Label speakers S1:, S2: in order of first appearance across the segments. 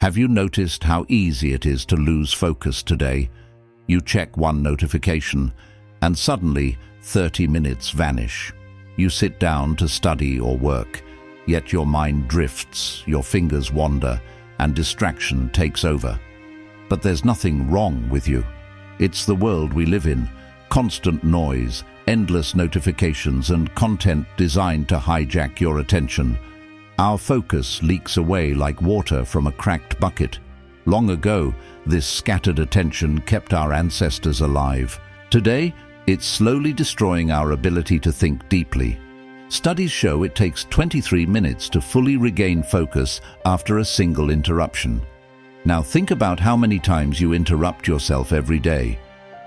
S1: Have you noticed how easy it is to lose focus today? You check one notification, and suddenly 30 minutes vanish. You sit down to study or work, yet your mind drifts, your fingers wander, and distraction takes over. But there's nothing wrong with you. It's the world we live in. Constant noise, endless notifications, and content designed to hijack your attention. Our focus leaks away like water from a cracked bucket. Long ago, this scattered attention kept our ancestors alive. Today, it's slowly destroying our ability to think deeply. Studies show it takes 23 minutes to fully regain focus after a single interruption. Now think about how many times you interrupt yourself every day.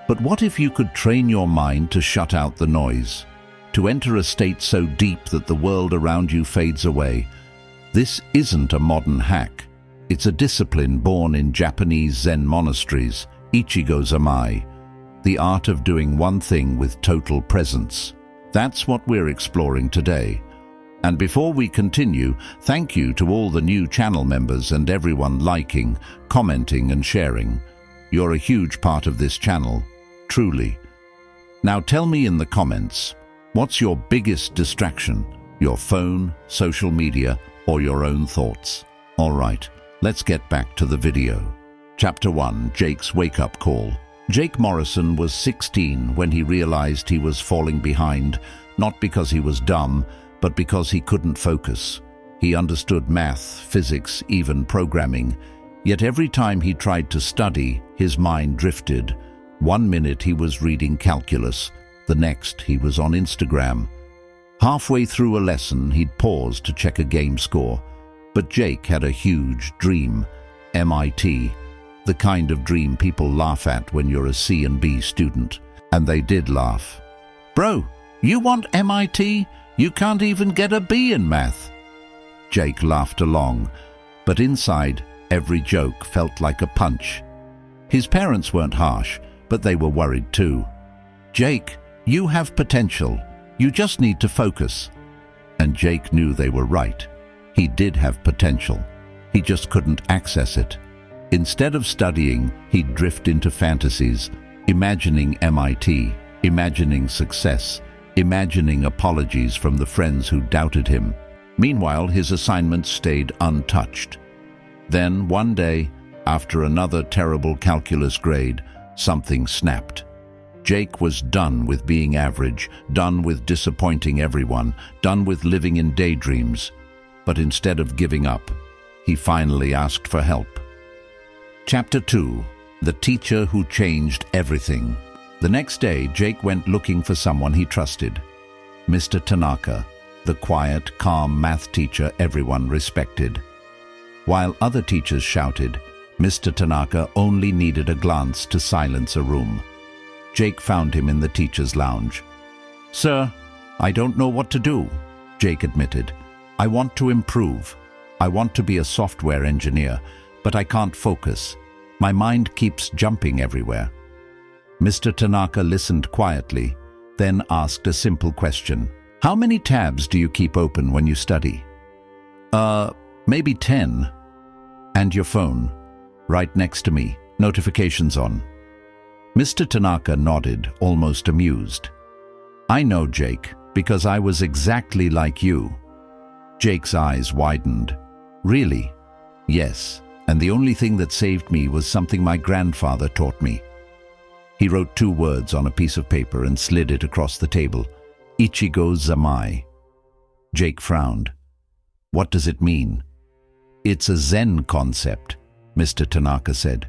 S1: But what if you could train your mind to shut out the noise, to enter a state so deep that the world around you fades away? This isn't a modern hack. It's a discipline born in Japanese Zen monasteries, Ichigyo-Zammai, the art of doing one thing with total presence. That's what we're exploring today. And before we continue, thank you to all the new channel members and everyone liking, commenting and sharing. You're a huge part of this channel, truly. Now tell me in the comments, what's your biggest distraction? Your phone, social media, or your own thoughts? All right, let's get back to the video. Chapter 1, Jake's Wake-Up Call. Jake Morrison was 16 when he realized he was falling behind, not because he was dumb, but because he couldn't focus. He understood math, physics, even programming, yet every time he tried to study, his mind drifted. 1 minute he was reading calculus, the next he was on Instagram. Halfway through a lesson, he'd pause to check a game score. But Jake had a huge dream, MIT, the kind of dream people laugh at when you're a C and B student. And they did laugh. "Bro, you want MIT? You can't even get a B in math." Jake laughed along, but inside, every joke felt like a punch. His parents weren't harsh, but they were worried too. "Jake, you have potential. You just need to focus." And Jake knew they were right. He did have potential. He just couldn't access it. Instead of studying, he'd drift into fantasies, imagining MIT, imagining success, imagining apologies from the friends who doubted him. Meanwhile, his assignments stayed untouched. Then, one day, after another terrible calculus grade, something snapped. Jake was done with being average, done with disappointing everyone, done with living in daydreams. But instead of giving up, he finally asked for help. Chapter 2, The Teacher Who Changed Everything. The next day, Jake went looking for someone he trusted. Mr. Tanaka, the quiet, calm math teacher everyone respected. While other teachers shouted, Mr. Tanaka only needed a glance to silence a room. Jake found him in the teacher's lounge. "Sir, I don't know what to do," Jake admitted. "I want to improve. I want to be a software engineer, but I can't focus. My mind keeps jumping everywhere." Mr. Tanaka listened quietly, then asked a simple question. "How many tabs do you keep open when you study?" Maybe 10. "And your phone?" "Right next to me, notifications on." Mr. Tanaka nodded, almost amused. "I know, Jake, because I was exactly like you." Jake's eyes widened. "Really?" "Yes, and the only thing that saved me was something my grandfather taught me." He wrote 2 words on a piece of paper and slid it across the table. Ichigyo-Zammai. Jake frowned. "What does it mean?" "It's a Zen concept," Mr. Tanaka said.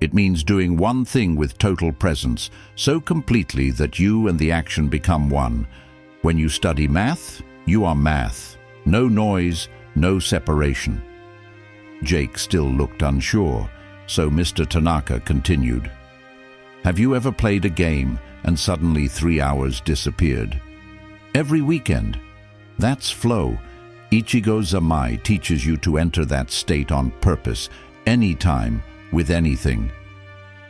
S1: "It means doing one thing with total presence, so completely that you and the action become one. When you study math, you are math. No noise, no separation." Jake still looked unsure, so Mr. Tanaka continued. "Have you ever played a game and suddenly 3 hours disappeared?" "Every weekend." That's flow. Ichigyo-Zammai teaches you to enter that state on purpose, anytime, with anything.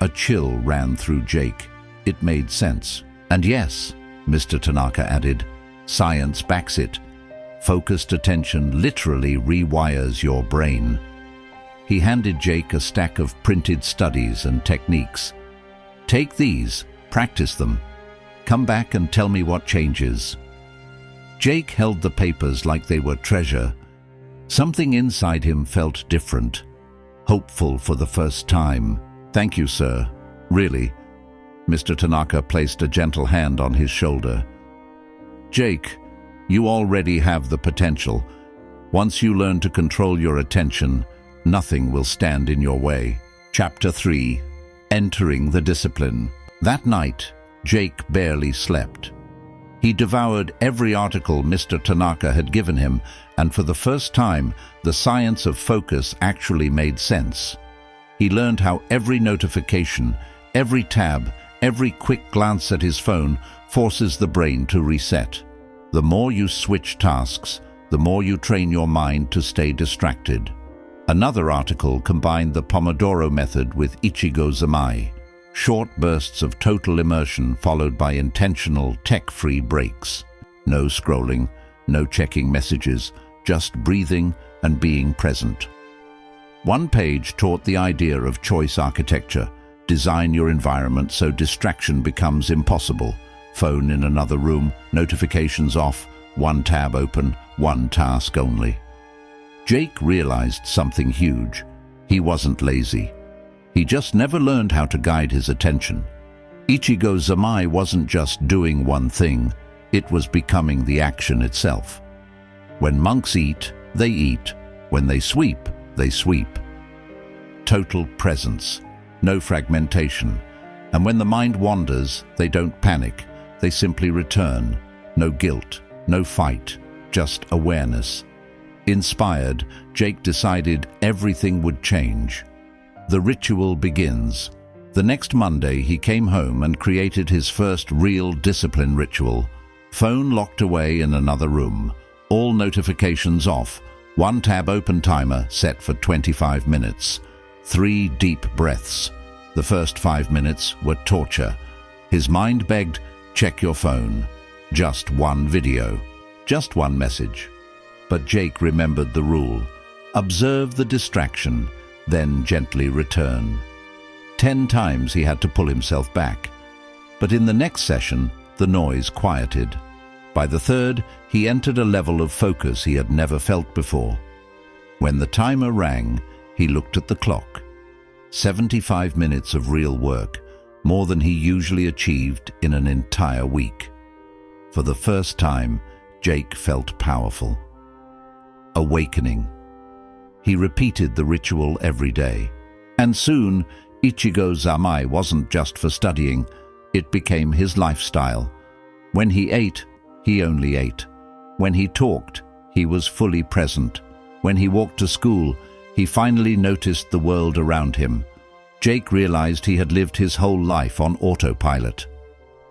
S1: A chill ran through Jake. It made sense. "And yes," Mr. Tanaka added, "science backs it. Focused attention literally rewires your brain." he handed Jake a stack of printed studies and techniques. "Take these, practice them. Come back and tell me what changes." Jake held the papers like they were treasure. Something inside him felt different, hopeful for the first time. "Thank you, sir. Really." Mr. Tanaka placed a gentle hand on his shoulder. "Jake, you already have the potential. Once you learn to control your attention, nothing will stand in your way." Chapter 3. Entering the Discipline. That night, Jake barely slept. He devoured every article Mr. Tanaka had given him, and for the first time, the science of focus actually made sense. He learned how every notification, every tab, every quick glance at his phone forces the brain to reset. The more you switch tasks, the more you train your mind to stay distracted. Another article combined the Pomodoro method with Ichigyo-Zammai, short bursts of total immersion followed by intentional, tech-free breaks. No scrolling, no checking messages, just breathing and being present. One page taught the idea of choice architecture. Design your environment so distraction becomes impossible. Phone in another room, notifications off, one tab open, one task only. Jake realized something huge. He wasn't lazy. He just never learned how to guide his attention. Ichigyo-Zammai wasn't just doing one thing, it was becoming the action itself. When monks eat, they eat. When they sweep, they sweep. Total presence, no fragmentation. And when the mind wanders, they don't panic, they simply return. No guilt, no fight, just awareness. Inspired, Jake decided everything would change. The ritual begins. The next Monday, he came home and created his first real discipline ritual. Phone locked away in another room. All notifications off. One tab open timer set for 25 minutes. 3 deep breaths. The first 5 minutes were torture. His mind begged, check your phone. Just one video. Just one message. But Jake remembered the rule. Observe the distraction, then gently return. 10 times he had to pull himself back. But in the next session, the noise quieted. By the third, he entered a level of focus he had never felt before. When the timer rang, he looked at the clock. 75 minutes of real work, more than he usually achieved in an entire week. For the first time, Jake felt powerful. Awakening. He repeated the ritual every day. And soon, Ichigyo-Zammai wasn't just for studying, it became his lifestyle. When he ate, he only ate. When he talked, he was fully present. When he walked to school, he finally noticed the world around him. Jake realized he had lived his whole life on autopilot.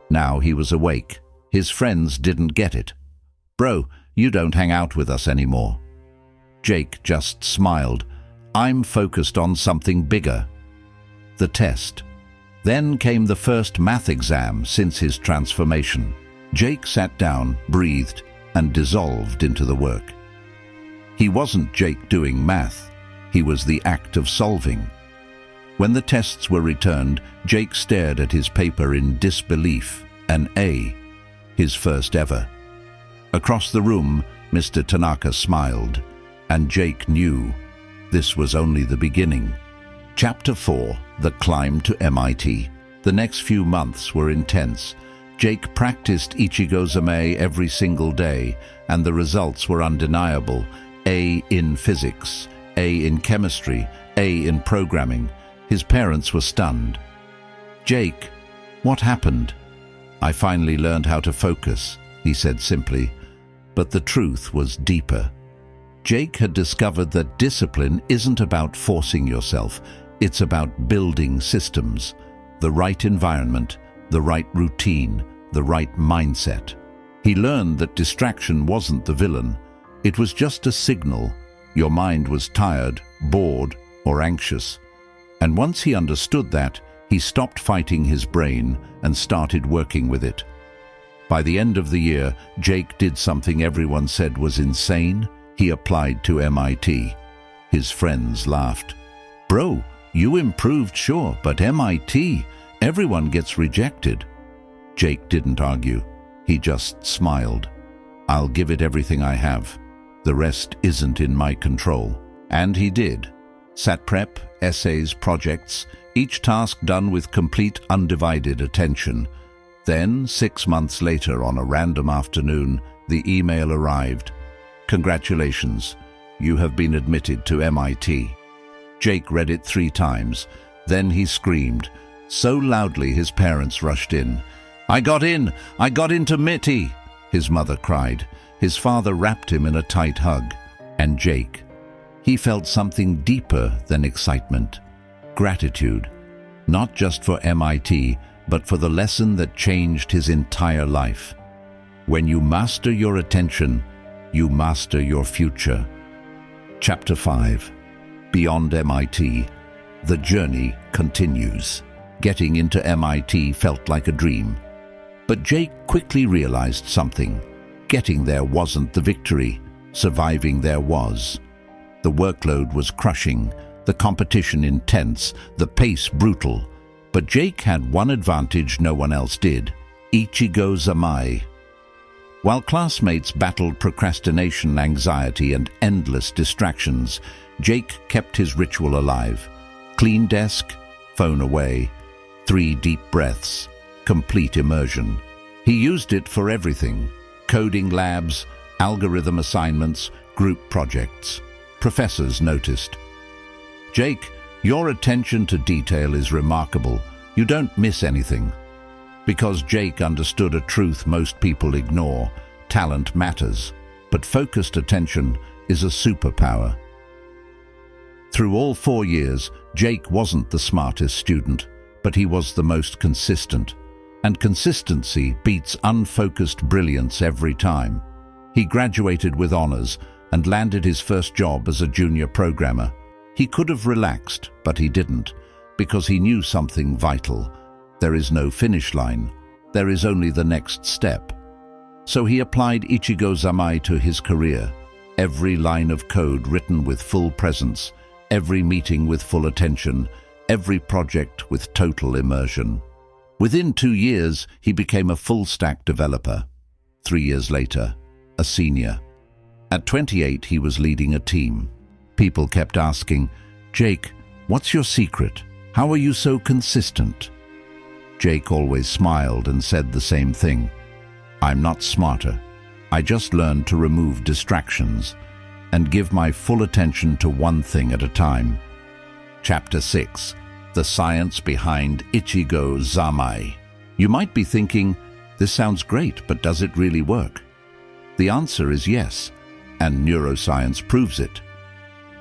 S1: Now he was awake. His friends didn't get it. "Bro, you don't hang out with us anymore." Jake just smiled. "I'm focused on something bigger." The test. Then came the first math exam since his transformation. Jake sat down, breathed, and dissolved into the work. He wasn't Jake doing math. He was the act of solving. When the tests were returned, Jake stared at his paper in disbelief. An A. His first ever. Across the room, Mr. Tanaka smiled, and Jake knew this was only the beginning. Chapter 4. The Climb to MIT. The next few months were intense. Jake practiced Ichigyo-Zammai every single day, and the results were undeniable. A in physics, A in chemistry, A in programming. His parents were stunned. "Jake, what happened?" "I finally learned how to focus," he said simply. But the truth was deeper. Jake had discovered that discipline isn't about forcing yourself. It's about building systems, the right environment, the right routine, the right mindset. He learned that distraction wasn't the villain. It was just a signal. Your mind was tired, bored, or anxious. And once he understood that, he stopped fighting his brain and started working with it. By the end of the year, Jake did something everyone said was insane. He applied to MIT. His friends laughed. Bro, you improved, sure, but MIT, everyone gets rejected. Jake didn't argue. He just smiled. I'll give it everything I have. The rest isn't in my control. And he did. Sat prep, essays, projects, each task done with complete undivided attention. Then, 6 months later, on a random afternoon, the email arrived. Congratulations, you have been admitted to MIT. Jake read it 3 times. Then he screamed, so loudly his parents rushed in. I got in! I got into MIT! His mother cried. His father wrapped him in a tight hug. And Jake, he felt something deeper than excitement. Gratitude. Not just for MIT, but for the lesson that changed his entire life. When you master your attention, you master your future. Chapter 5. Beyond MIT, the journey continues. Getting into MIT felt like a dream. But Jake quickly realized something. Getting there wasn't the victory. Surviving there was. The workload was crushing, the competition intense, the pace brutal. But Jake had one advantage no one else did: Ichigyo-Zammai. While classmates battled procrastination, anxiety, and endless distractions, Jake kept his ritual alive. Clean desk, phone away, 3 deep breaths, complete immersion. He used it for everything: coding labs, algorithm assignments, group projects. Professors noticed. Jake, your attention to detail is remarkable. You don't miss anything. Because Jake understood a truth most people ignore: talent matters, but focused attention is a superpower. Through all 4 years, Jake wasn't the smartest student, but he was the most consistent. And consistency beats unfocused brilliance every time. He graduated with honors and landed his first job as a junior programmer. He could have relaxed, but he didn't, because he knew something vital. There is no finish line. There is only the next step. So he applied Ichigyo-Zammai to his career. Every line of code written with full presence, every meeting with full attention, every project with total immersion. Within 2 years, he became a full-stack developer. 3 years later, a senior. At 28, he was leading a team. People kept asking, Jake, what's your secret? How are you so consistent? Jake always smiled and said the same thing. I'm not smarter. I just learned to remove distractions and give my full attention to one thing at a time. Chapter 6. The science behind Ichigyo-Zammai. You might be thinking, this sounds great, but does it really work? The answer is yes, and neuroscience proves it.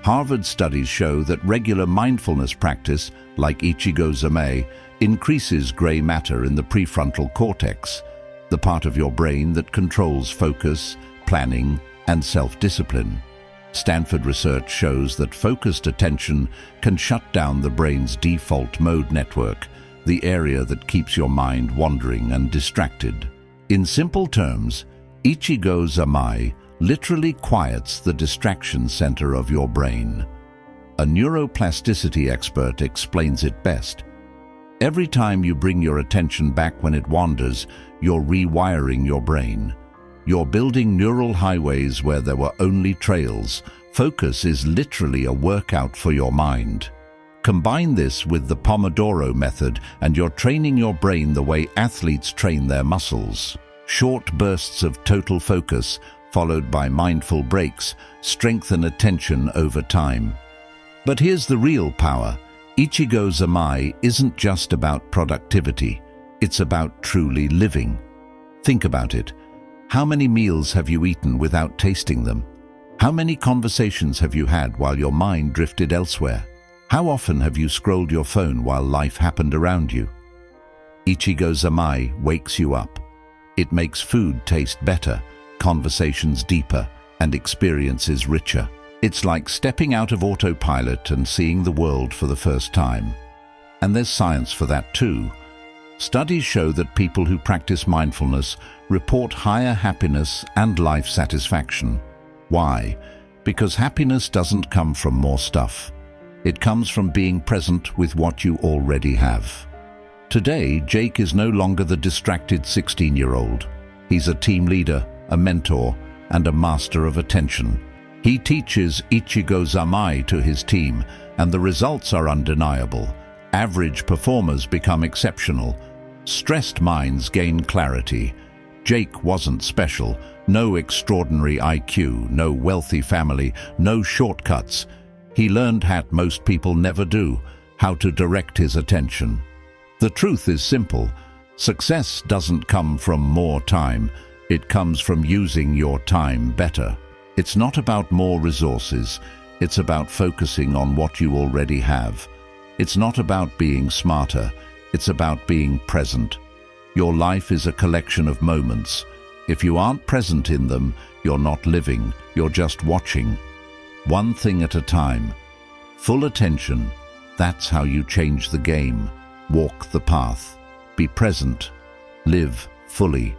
S1: Harvard studies show that regular mindfulness practice, like Ichigyo-Zammai, increases gray matter in the prefrontal cortex, the part of your brain that controls focus, planning, and self-discipline. Stanford research shows that focused attention can shut down the brain's default mode network, the area that keeps your mind wandering and distracted. In simple terms, Ichigyo-Zammai literally quiets the distraction center of your brain. A neuroplasticity expert explains it best. Every time you bring your attention back when it wanders, you're rewiring your brain. You're building neural highways where there were only trails. Focus is literally a workout for your mind. Combine this with the Pomodoro method and you're training your brain the way athletes train their muscles. Short bursts of total focus, followed by mindful breaks, strengthen attention over time. But here's the real power. Ichigyo-Zammai isn't just about productivity. It's about truly living. Think about it. How many meals have you eaten without tasting them? How many conversations have you had while your mind drifted elsewhere? How often have you scrolled your phone while life happened around you? Ichigyo-Zammai wakes you up. It makes food taste better, conversations deeper, and experiences richer. It's like stepping out of autopilot and seeing the world for the first time. And there's science for that too. Studies show that people who practice mindfulness report higher happiness and life satisfaction. Why? Because happiness doesn't come from more stuff. It comes from being present with what you already have. Today, Jake is no longer the distracted 16-year-old. He's a team leader, a mentor, and a master of attention. He teaches Ichigyo-Zammai to his team, and the results are undeniable. Average performers become exceptional. Stressed minds gain clarity. Jake wasn't special. No extraordinary IQ, no wealthy family, no shortcuts. He learned what most people never do, how to direct his attention. The truth is simple. Success doesn't come from more time. It comes from using your time better. It's not about more resources. It's about focusing on what you already have. It's not about being smarter. It's about being present. Your life is a collection of moments. If you aren't present in them, you're not living, you're just watching. One thing at a time. Full attention. That's how you change the game. Walk the path. Be present. Live fully.